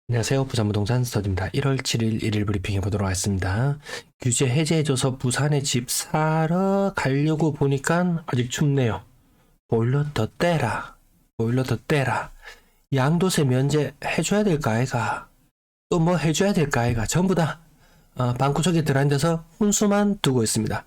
안녕하세요. 부산부동산 스터디입니다. 1월 7일 1일 브리핑 해보도록 하겠습니다. 규제 해제해줘서 부산에 집 사러 가려고 보니까 아직 춥네요. 보일러 더 떼라. 보일러 더 떼라. 양도세 면제 해줘야 될까 아이가. 또 뭐 해줘야 될까 아이가. 전부 다 방구석에 들어앉아서 훈수만 두고 있습니다.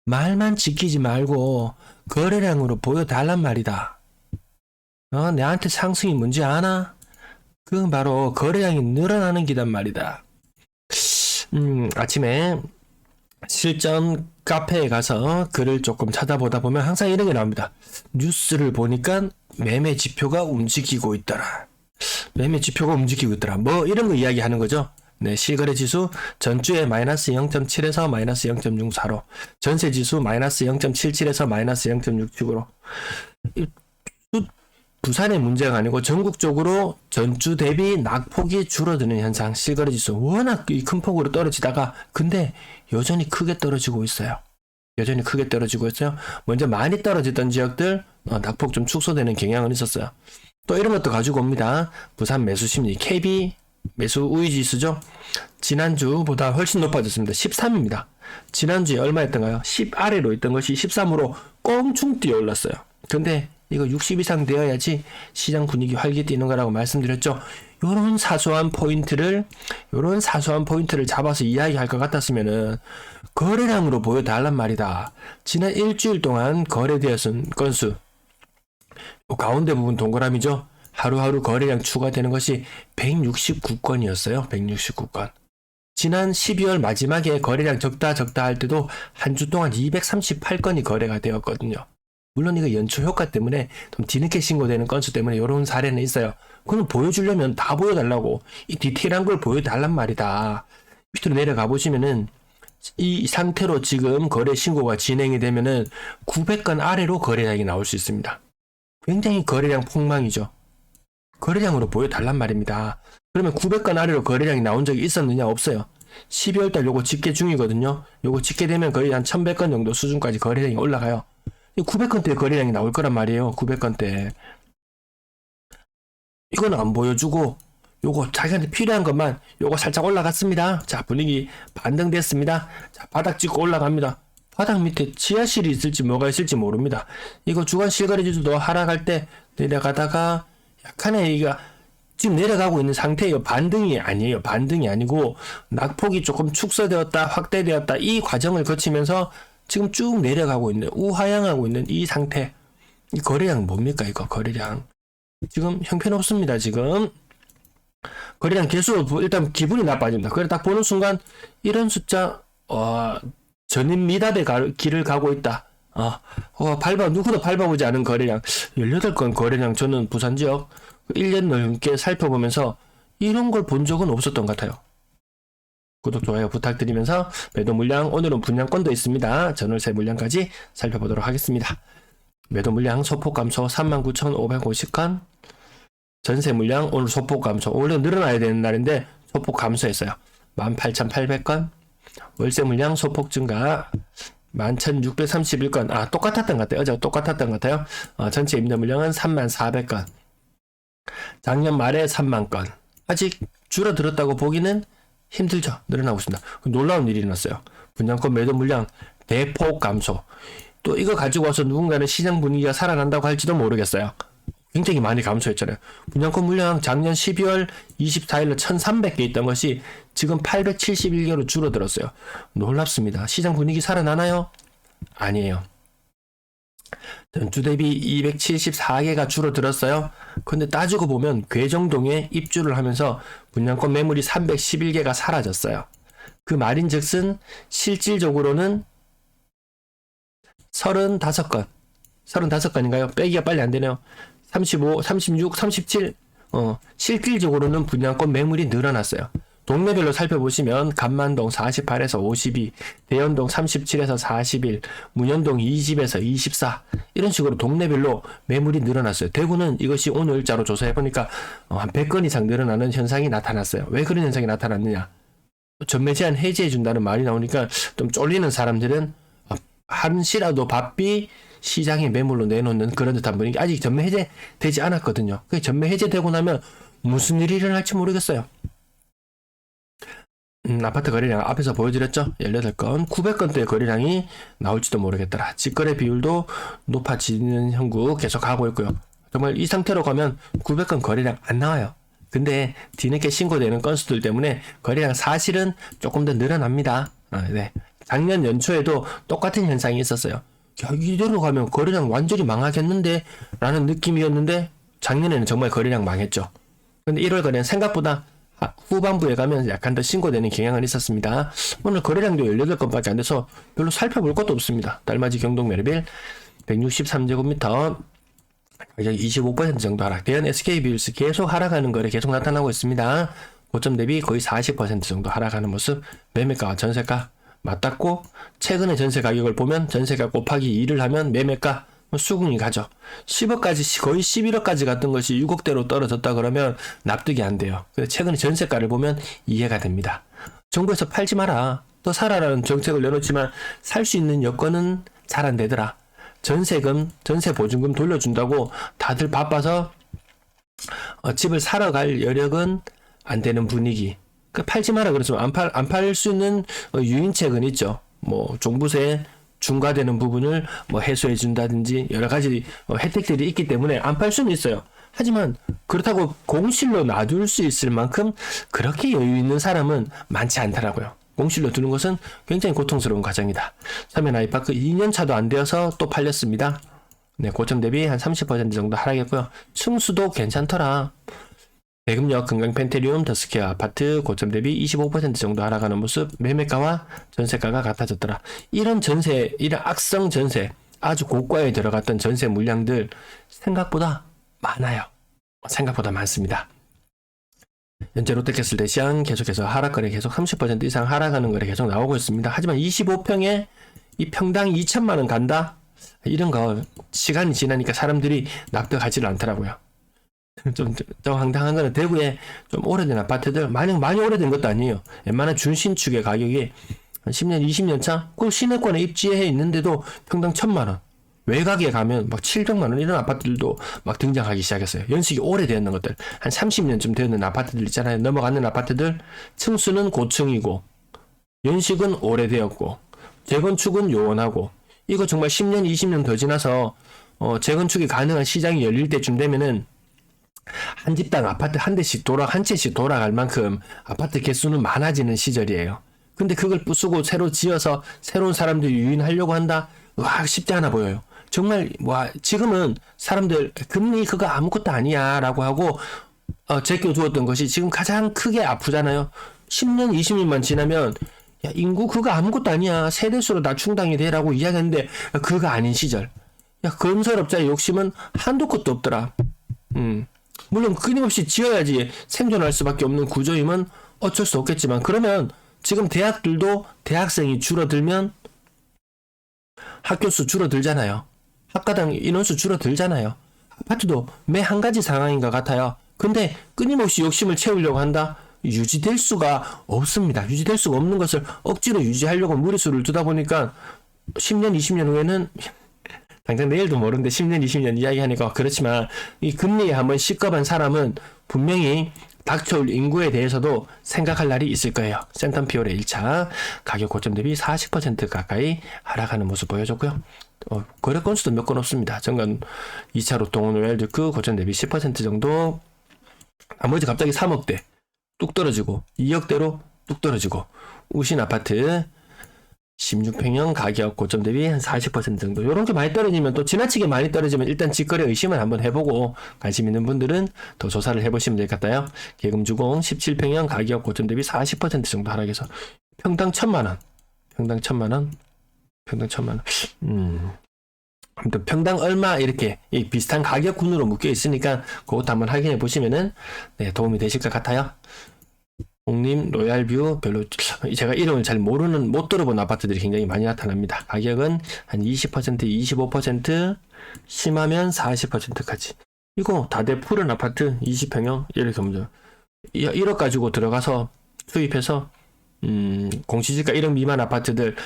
말만 지키지 말고 거래량으로 보여달란 말이다. 내한테 상승이 뭔지 아나? 그건 바로 거래량이 늘어나는 기단 말이다. 아침에 실전 카페에 가서 글을 조금 찾아보다 보면 항상 이런 게 나옵니다. 뉴스를 보니까 매매 지표가 움직이고 있더라. 매매 지표가 움직이고 있더라. 뭐 이런 거 이야기하는 거죠. 네, 실거래 지수 전주에 마이너스 0.7에서 마이너스 0.64로, 전세 지수 마이너스 0.77에서 마이너스 0.67로. 부산의 문제가 아니고 전국적으로 전주 대비 낙폭이 줄어드는 현상, 실거래 지수 워낙 큰 폭으로 떨어지다가 근데 여전히 크게 떨어지고 있어요. 여전히 크게 떨어지고 있어요. 먼저 많이 떨어지던 지역들 낙폭 좀 축소되는 경향은 있었어요. 또 이런 것도 가지고 옵니다. 부산 매수 심리 KB 매수 우위 지수죠. 지난주보다 훨씬 높아졌습니다. 13입니다. 지난주에 얼마였던가요? 10 아래로 있던 것이 13으로 껑충 뛰어 올랐어요. 근데 이거 60 이상 되어야지 시장 분위기 활기뛰는 거라고 말씀드렸죠. 요런 사소한 포인트를 잡아서 이야기할 것 같았으면은 거래량으로 보여달란 말이다. 지난 일주일 동안 거래되었은 건수, 가운데 부분 동그라미죠. 하루하루 거래량 추가되는 것이 169건이었어요. 169건. 지난 12월 마지막에 거래량 적다 할 때도 한 주 동안 238건이 거래가 되었거든요. 물론 이거 연초 효과 때문에 좀 뒤늦게 신고되는 건수 때문에 이런 사례는 있어요. 그건 보여주려면 다 보여달라고, 이 디테일한 걸 보여달란 말이다. 밑으로 내려가 보시면은 이 상태로 지금 거래 신고가 진행이 되면은 900건 아래로 거래량이 나올 수 있습니다. 굉장히 거래량 폭망이죠. 거래량으로 보여달란 말입니다. 그러면 900건 아래로 거래량이 나온 적이 있었느냐? 없어요. 12월달 요거 집계 중이거든요. 요거 집계되면 거의 한 1100건 정도 수준까지 거래량이 올라가요. 900건대 거래량이 나올 거란 말이에요. 900건대. 이건 안 보여주고 요거 자기한테 필요한 것만, 요거 살짝 올라갔습니다. 자, 분위기 반등됐습니다. 자, 바닥 찍고 올라갑니다. 바닥 밑에 지하실이 있을지 뭐가 있을지 모릅니다. 이거 주간 실거래 지수도 하락할 때 내려가다가 약간의 이가 지금 내려가고 있는 상태예요. 반등이 아니에요. 반등이 아니고 낙폭이 조금 축소되었다, 확대되었다, 이 과정을 거치면서 지금 쭉 내려가고 있는, 우하향하고 있는 이 상태. 이 거래량 뭡니까 이거 거래량. 지금 형편없습니다. 지금 거래량 개수 일단 기분이 나빠집니다. 그래 딱 보는 순간 이런 숫자 전임 미답의 길을 가고 있다. 누구도 밟아보지 않은 거래량 18건 거래량. 저는 부산 지역 1년 넘게 살펴보면서 이런 걸 본 적은 없었던 것 같아요. 구독, 좋아요 부탁드리면서 매도 물량, 오늘은 분양권도 있습니다. 전월세 물량까지 살펴보도록 하겠습니다. 매도 물량 소폭 감소 39,550건, 전세 물량 오늘 소폭 감소, 원래 늘어나야 되는 날인데 소폭 감소했어요. 18,800건, 월세 물량 소폭 증가 11,631건. 똑같았던 것 같아요. 어제 똑같았던 것 같아요. 전체 임대 물량은 34,400건, 작년 말에 3만건. 아직 줄어들었다고 보기는 힘들죠. 늘어나고 있습니다. 놀라운 일이 일어났어요. 분양권 매도 물량 대폭 감소. 또 이거 가지고 와서 누군가는 시장 분위기가 살아난다고 할지도 모르겠어요. 굉장히 많이 감소했잖아요. 분양권 물량 작년 12월 24일로 1300개 있던 것이 지금 871개로 줄어들었어요. 놀랍습니다. 시장 분위기 살아나나요? 아니에요. 전주 대비 274개가 줄어들었어요. 근데 따지고 보면 괴정동에 입주를 하면서 분양권 매물이 311개가 사라졌어요. 그 말인즉슨 실질적으로는 35건, 35건인가요? 빼기가 빨리 안 되네요. 35, 36, 37, 실질적으로는 분양권 매물이 늘어났어요. 동네별로 살펴보시면 간만동 48에서 52, 대연동 37에서 41, 문현동 20에서 24, 이런 식으로 동네별로 매물이 늘어났어요. 대구는 이것이 오늘자로 조사해보니까 한 100건 이상 늘어나는 현상이 나타났어요. 왜 그런 현상이 나타났느냐? 전매 제한 해제해준다는 말이 나오니까 좀 쫄리는 사람들은 한시라도 바삐 시장에 매물로 내놓는 그런 듯한 분위기. 아직 전매 해제되지 않았거든요. 전매 해제되고 나면 무슨 일이 일어날지 모르겠어요. 아파트 거래량 앞에서 보여드렸죠? 18건, 900건대의 거래량이 나올지도 모르겠더라. 직거래 비율도 높아지는 형국 계속 가고 있고요. 정말 이 상태로 가면 900건 거래량 안 나와요. 근데 뒤늦게 신고되는 건수들 때문에 거래량 사실은 조금 더 늘어납니다. 네. 작년 연초에도 똑같은 현상이 있었어요. 야, 이대로 가면 거래량 완전히 망하겠는데? 라는 느낌이었는데 작년에는 정말 거래량 망했죠. 근데 1월 거래는 생각보다 후반부에 가면 약간 더 신고되는 경향은 있었습니다. 오늘 거래량도 18건밖에 안 돼서 별로 살펴볼 것도 없습니다. 달맞이 경동 매매빌 163제곱미터 가격 25% 정도 하락. 대연 SK빌스 계속 하락하는 거래 계속 나타나고 있습니다. 고점 대비 거의 40% 정도 하락하는 모습. 매매가와 전세가 맞닿고 최근의 전세 가격을 보면 전세가 곱하기 2를 하면 매매가 수긍이 가죠. 10억까지 거의 11억까지 갔던 것이 6억대로 떨어졌다 그러면 납득이 안 돼요. 최근에 전세가를 보면 이해가 됩니다. 정부에서 팔지 마라, 또 사라라는 정책을 내놓지만 살 수 있는 여건은 잘 안 되더라. 전세금, 전세 보증금 돌려준다고 다들 바빠서 집을 사러 갈 여력은 안 되는 분위기. 팔지 마라 그랬으면 안 팔 수 있는 유인책은 있죠. 뭐 종부세 중과되는 부분을 뭐 해소해 준다든지 여러 가지 혜택들이 있기 때문에 안 팔 수는 있어요. 하지만 그렇다고 공실로 놔둘 수 있을 만큼 그렇게 여유 있는 사람은 많지 않더라고요. 공실로 두는 것은 굉장히 고통스러운 과정이다. 서면 아이파크 2년 차도 안 되어서 또 팔렸습니다. 네, 고점 대비 한 30% 정도 하락했고요. 층수도 괜찮더라. 대금역 금강 펜테리움 더스퀘어 아파트 고점 대비 25% 정도 하락하는 모습. 매매가와 전세가가 같아졌더라. 이런 전세, 이런 악성 전세, 아주 고가에 들어갔던 전세 물량들 생각보다 많아요. 생각보다 많습니다. 현재 롯데캐슬 대시양 계속해서 하락거래 계속 30% 이상 하락하는 거래 계속 나오고 있습니다. 하지만 25평에 이 평당 2천만원 간다? 이런 거 시간이 지나니까 사람들이 납득하지를 않더라고요. 좀 황당한 거는 대구에 좀 오래된 아파트들, 많이 오래된 것도 아니에요. 웬만한 준신축의 가격이 한 10년, 20년 차? 그 시내권에 입지해 있는데도 평당 1,000만원. 외곽에 가면 막 700만원 이런 아파트들도 막 등장하기 시작했어요. 연식이 오래되었는 것들. 한 30년쯤 되는 아파트들 있잖아요. 넘어가는 아파트들. 층수는 고층이고, 연식은 오래되었고, 재건축은 요원하고, 이거 정말 10년, 20년 더 지나서, 재건축이 가능한 시장이 열릴 때쯤 되면은, 한 집당 아파트 한 채씩 돌아갈 만큼 아파트 개수는 많아지는 시절이에요. 근데 그걸 부수고 새로 지어서 새로운 사람들이 유인하려고 한다? 와, 쉽지 않아 보여요. 정말 지금은 사람들 금리 그거 아무것도 아니야 라고 하고 제껴두었던 것이 지금 가장 크게 아프잖아요. 10년 20년만 지나면 야, 인구 그거 아무것도 아니야, 세대수로 다 충당이 되라고 이야기하는데 그거 아닌 시절. 야, 건설업자의 욕심은 한도 끝도 없더라. 물론 끊임없이 지어야지 생존할 수밖에 없는 구조임은 어쩔 수 없겠지만, 그러면 지금 대학들도 대학생이 줄어들면 학교수 줄어들잖아요. 학과당 인원수 줄어들잖아요. 아파트도 매 한 가지 상황인 것 같아요. 근데 끊임없이 욕심을 채우려고 한다? 유지될 수가 없습니다. 유지될 수가 없는 것을 억지로 유지하려고 무리수를 두다 보니까 10년, 20년 후에는 당장 내일도 모르는데 10년, 20년 이야기하니까 그렇지만 이 금리에 한번 시급한 사람은 분명히 닥쳐올 인구에 대해서도 생각할 날이 있을 거예요. 센텀피올의 1차 가격 고점 대비 40% 가까이 하락하는 모습 보여줬고요. 거래 건수도 몇 건 없습니다. 정관 2차 로또 로얄드크 고점 대비 10% 정도. 나머지 갑자기 3억대 뚝 떨어지고 2억대로 뚝 떨어지고, 우신 아파트 16평형 가격 고점 대비 한 40% 정도. 요런 게 많이 떨어지면, 또 지나치게 많이 떨어지면 일단 직거래 의심을 한번 해보고 관심 있는 분들은 더 조사를 해보시면 될 것 같아요. 계금주공 17평형 가격 고점 대비 40% 정도 하락해서 평당 1,000만원. 평당 1,000만원. 아무튼 평당 얼마 이렇게 비슷한 가격군으로 묶여 있으니까 그것도 한번 확인해 보시면은 도움이 되실 것 같아요. 홍림, 로얄뷰 별로 제가 이름을 잘 못 들어본 아파트들이 굉장히 많이 나타납니다. 가격은 한 20%, 25%, 심하면 40%까지. 이거 다들 푸른 아파트 20평형 이렇게 먼저 1억 가지고 들어가서 수입해서 공시지가 1억 미만 아파트들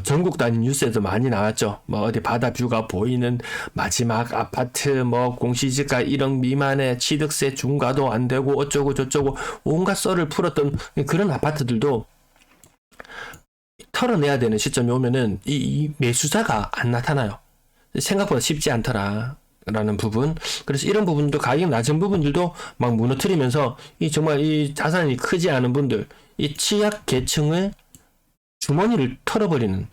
전국 단위 뉴스에도 많이 나왔죠. 뭐 어디 바다 뷰가 보이는 마지막 아파트, 뭐 공시지가 1억 미만에 취득세 중과도 안 되고 어쩌고 저쩌고 온갖 썰을 풀었던 그런 아파트들도 털어내야 되는 시점이 오면은 이 매수자가 안 나타나요. 생각보다 쉽지 않더라. 라는 부분. 그래서 이런 부분도 가격 낮은 부분들도 막 무너뜨리면서 이 정말 이 자산이 크지 않은 분들, 이 취약 계층을 주머니를 털어버리는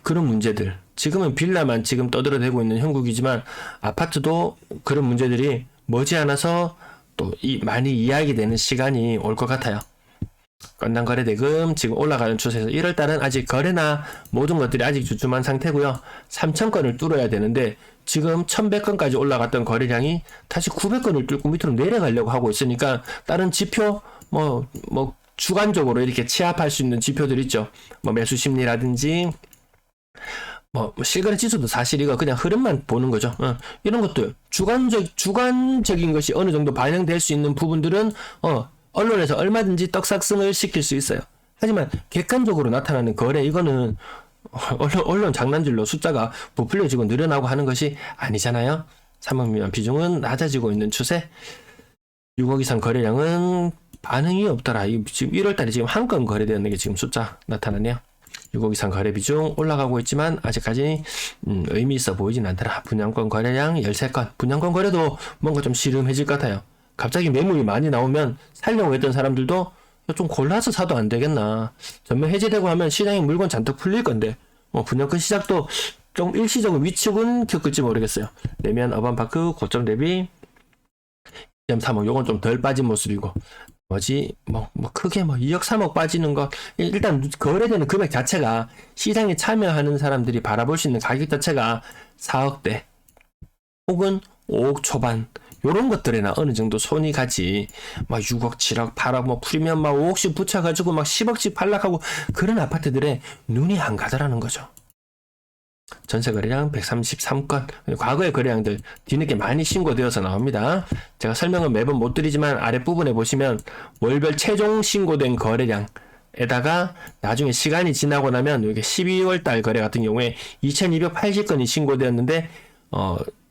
그런 문제들. 지금은 빌라만 지금 떠들어대고 있는 형국이지만 아파트도 그런 문제들이 머지않아서 또 많이 이야기되는 시간이 올 것 같아요. 건당 거래 대금 지금 올라가는 추세에서 1월달은 아직 거래나 모든 것들이 아직 주춤한 상태고요. 3,000건을 뚫어야 되는데 지금 1,100건까지 올라갔던 거래량이 다시 900건을 뚫고 밑으로 내려가려고 하고 있으니까 다른 지표 뭐 주관적으로 이렇게 취합할 수 있는 지표들 있죠. 뭐 매수 심리라든지 뭐 실거래 지수도 사실 이거 그냥 흐름만 보는 거죠. 이런 것들 주관적인 것이 어느 정도 반영될 수 있는 부분들은 언론에서 얼마든지 떡삭승을 시킬 수 있어요. 하지만 객관적으로 나타나는 거래 이거는 언론 장난질로 숫자가 부풀려지고 늘어나고 하는 것이 아니잖아요. 3억 미만 비중은 낮아지고 있는 추세. 6억 이상 거래량은 반응이 없더라. 지금 1월달에 지금 한 건 거래되는 게 지금 숫자 나타나네요. 6억 이상 거래 비중 올라가고 있지만 아직까지 의미 있어 보이진 않더라. 분양권 거래량 13건. 분양권 거래도 뭔가 좀 시름해질 것 같아요. 갑자기 매물이 많이 나오면 살려고 했던 사람들도 좀 골라서 사도 안 되겠나. 전면 해제되고 하면 시장에 물건 잔뜩 풀릴 건데 분양권 시작도 좀 일시적인 위축은 겪을지 모르겠어요. 내면 어반파크 고점 대비 2.3억 요건 좀 덜 빠진 모습이고 크게 2억 3억 빠지는 거 일단 거래되는 금액 자체가 시장에 참여하는 사람들이 바라볼 수 있는 가격 자체가 4억대 혹은 5억 초반 요런 것들에나 어느 정도 손이 가지 6억 7억 8억 프리미엄 5억씩 붙여가지고 10억씩 팔락하고 그런 아파트들에 눈이 안 가더라는 거죠. 전세 거래량 133건. 과거의 거래량들 뒤늦게 많이 신고되어서 나옵니다. 제가 설명은 매번 못 드리지만 아랫부분에 보시면 월별 최종 신고된 거래량에다가 나중에 시간이 지나고 나면 이게 12월 달 거래 같은 경우에 2280건이 신고되었는데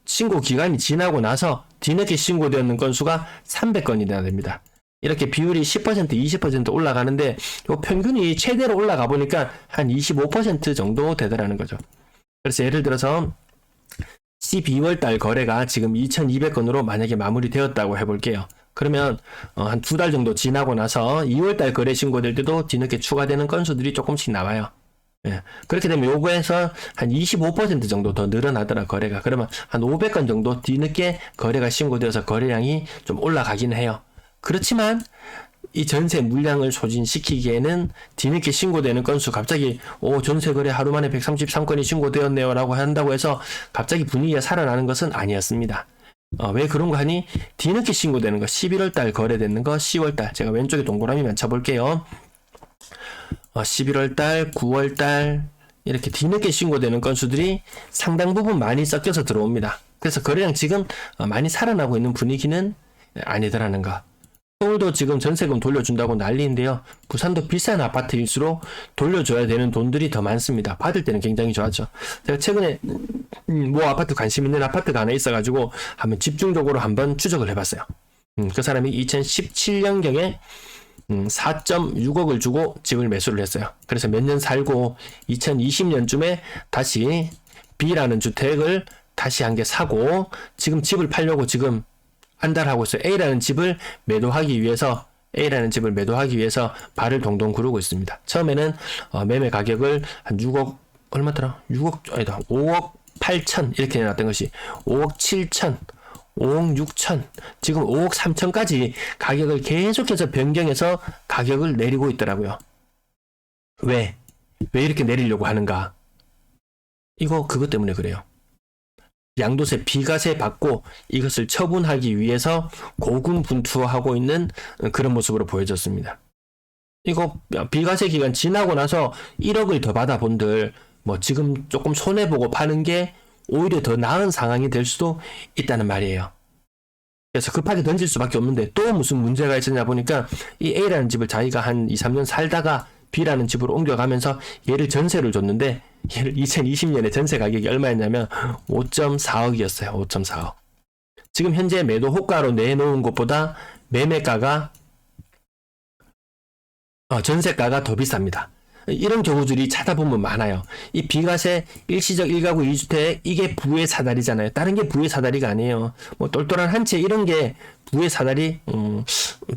신고 기간이 지나고 나서 뒤늦게 신고되었는 건수가 300건이나 됩니다. 이렇게 비율이 10% 20% 올라가는데 요 평균이 최대로 올라가 보니까 한 25% 정도 되더라는 거죠. 그래서 예를 들어서 12월 달 거래가 지금 2200건으로 만약에 마무리되었다고 해볼게요. 그러면 한 2달 정도 지나고 나서 2월 달 거래 신고될 때도 뒤늦게 추가되는 건수들이 조금씩 나와요. 예. 그렇게 되면 요거에서 한 25% 정도 더 늘어나더라 거래가. 그러면 한 500건 정도 뒤늦게 거래가 신고되어서 거래량이 좀 올라가긴 해요. 그렇지만 이 전세 물량을 소진시키기에는 뒤늦게 신고되는 건수 갑자기 전세 거래 하루 만에 133건이 신고되었네요 라고 한다고 해서 갑자기 분위기가 살아나는 것은 아니었습니다. 왜 그런 거 하니? 뒤늦게 신고되는 거 11월 달 거래되는 거 10월 달 제가 왼쪽에 동그라미만 쳐볼게요. 11월 달 9월 달 이렇게 뒤늦게 신고되는 건수들이 상당 부분 많이 섞여서 들어옵니다. 그래서 거래량 지금 많이 살아나고 있는 분위기는 아니더라는 거. 서울도 지금 전세금 돌려준다고 난리인데요. 부산도 비싼 아파트일수록 돌려줘야 되는 돈들이 더 많습니다. 받을 때는 굉장히 좋았죠. 제가 최근에 뭐 아파트 관심 있는 아파트가 하나 있어가지고 한번 집중적으로 한번 추적을 해봤어요. 그 사람이 2017년경에 4.6억을 주고 집을 매수를 했어요. 그래서 몇 년 살고 2020년쯤에 다시 B라는 주택을 다시 한 개 사고 지금 집을 팔려고 지금 한 달 하고 있어요. A라는 집을 매도하기 위해서 발을 동동 구르고 있습니다. 처음에는 매매 가격을 한 6억 얼마더라? 6억 아니다. 5억 8천 이렇게 내놨던 것이 5억 7천 5억 6천 지금 5억 3천까지 가격을 계속해서 변경해서 가격을 내리고 있더라고요. 왜 이렇게 내리려고 하는가? 이거 그것 때문에 그래요. 양도세 비과세 받고 이것을 처분하기 위해서 고군분투하고 있는 그런 모습으로 보여졌습니다. 이거 비과세 기간 지나고 나서 1억을 더 받아본들 지금 조금 손해보고 파는 게 오히려 더 나은 상황이 될 수도 있다는 말이에요. 그래서 급하게 던질 수밖에 없는데 또 무슨 문제가 있었냐 보니까 이 A라는 집을 자기가 한 2, 3년 살다가 B라는 집으로 옮겨가면서 얘를 전세를 줬는데 얘를 2020년에 전세 가격이 얼마였냐면 5.4억이었어요. 5.4억. 지금 현재 매도 호가로 내놓은 것보다 매매가가 전세가가 더 비쌉니다. 이런 경우들이 찾아보면 많아요. 이 비과세 일시적 1가구 2주택 이게 부의 사다리잖아요. 다른 게 부의 사다리가 아니에요. 뭐 똘똘한 한 채 이런 게 부의 사다리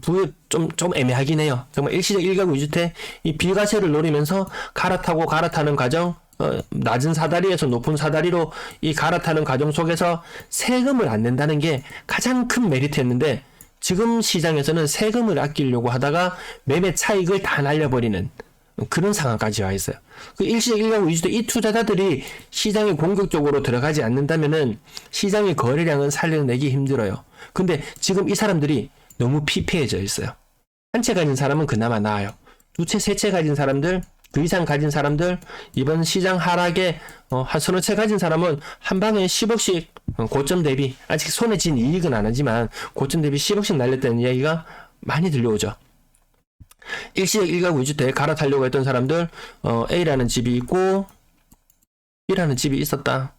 부의 좀 애매하긴 해요. 정말 일시적 1가구 2주택 이 비과세를 노리면서 갈아타는 과정 낮은 사다리에서 높은 사다리로 이 갈아타는 과정 속에서 세금을 안 낸다는 게 가장 큰 메리트였는데 지금 시장에서는 세금을 아끼려고 하다가 매매 차익을 다 날려버리는 그런 상황까지 와 있어요. 그 일시적 1가구 2주택 이 투자자들이 시장에 공격적으로 들어가지 않는다면은 시장의 거래량은 살려내기 힘들어요. 근데 지금 이 사람들이 너무 피폐해져 있어요. 한 채 가진 사람은 그나마 나아요. 두 채, 세 채 가진 사람들, 그 이상 가진 사람들, 이번 시장 하락에 한 서너 채 가진 사람은 한 방에 10억씩 고점 대비, 아직 손에 쥔 이익은 안 하지만 고점 대비 10억씩 날렸다는 이야기가 많이 들려오죠. 일시적 1가구 2주택 갈아타려고 했던 사람들 A라는 집이 있고 B라는 집이 있었다.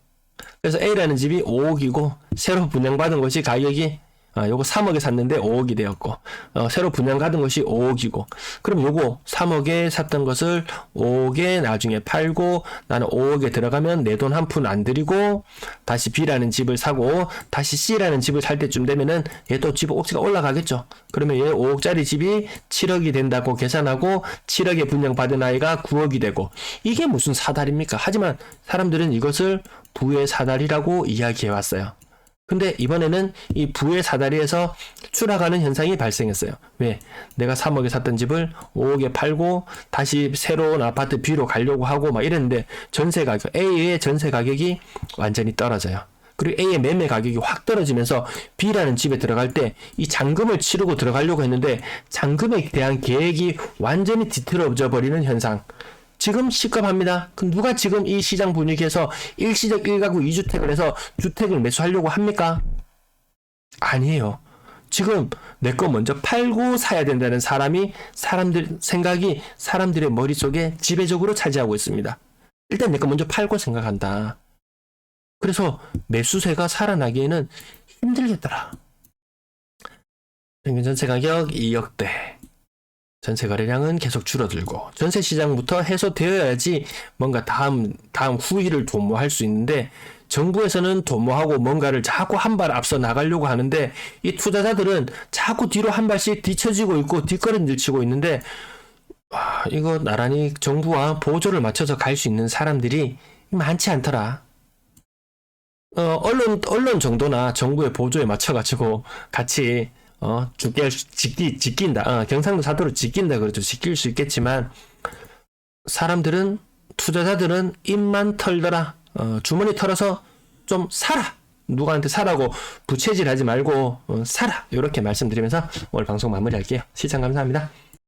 그래서 A라는 집이 5억이고 새로 분양받은 것이 가격이 요거 3억에 샀는데 5억이 되었고 새로 분양받은 것이 5억이고 그럼 요거 3억에 샀던 것을 5억에 나중에 팔고 나는 5억에 들어가면 내 돈 한 푼 안 들이고 다시 B라는 집을 사고 다시 C라는 집을 살 때쯤 되면은 얘 또 집 억지가 올라가겠죠. 그러면 얘 5억짜리 집이 7억이 된다고 계산하고 7억에 분양받은 아이가 9억이 되고 이게 무슨 사다리입니까? 하지만 사람들은 이것을 부의 사다리라고 이야기해 왔어요. 근데 이번에는 이 부의 사다리에서 추락하는 현상이 발생했어요. 왜? 내가 3억에 샀던 집을 5억에 팔고 다시 새로운 아파트 B로 가려고 하고 막 이랬는데 전세 가격, A의 전세 가격이 완전히 떨어져요. 그리고 A의 매매 가격이 확 떨어지면서 B라는 집에 들어갈 때 이 잔금을 치르고 들어가려고 했는데 잔금에 대한 계획이 완전히 뒤틀어져 버리는 현상. 지금 시급합니다. 누가 지금 이 시장 분위기에서 일시적 1가구 2주택을 해서 주택을 매수하려고 합니까? 아니에요. 지금 내 거 먼저 팔고 사야 된다는 사람들 생각이 사람들의 머릿속에 지배적으로 차지하고 있습니다. 일단 내 거 먼저 팔고 생각한다. 그래서 매수세가 살아나기에는 힘들겠더라. 평균 전세 가격 2억대. 전세 거래량은 계속 줄어들고 전세 시장부터 해소되어야지 뭔가 다음 후위를 도모할 수 있는데 정부에서는 도모하고 뭔가를 자꾸 한 발 앞서 나가려고 하는데 이 투자자들은 자꾸 뒤로 한 발씩 뒤처지고 있고 뒷걸음질 치고 있는데 이거 나란히 정부와 보조를 맞춰서 갈 수 있는 사람들이 많지 않더라. 언론 정도나 정부의 보조에 맞춰가지고 같이 지킨다. 경상도 사도로 지킨다. 그렇죠. 지킬 수 있겠지만, 사람들은, 투자자들은 입만 털더라. 주머니 털어서 좀 사라. 누구한테 사라고 부채질 하지 말고, 사라. 이렇게 말씀드리면서 오늘 방송 마무리할게요. 시청 감사합니다.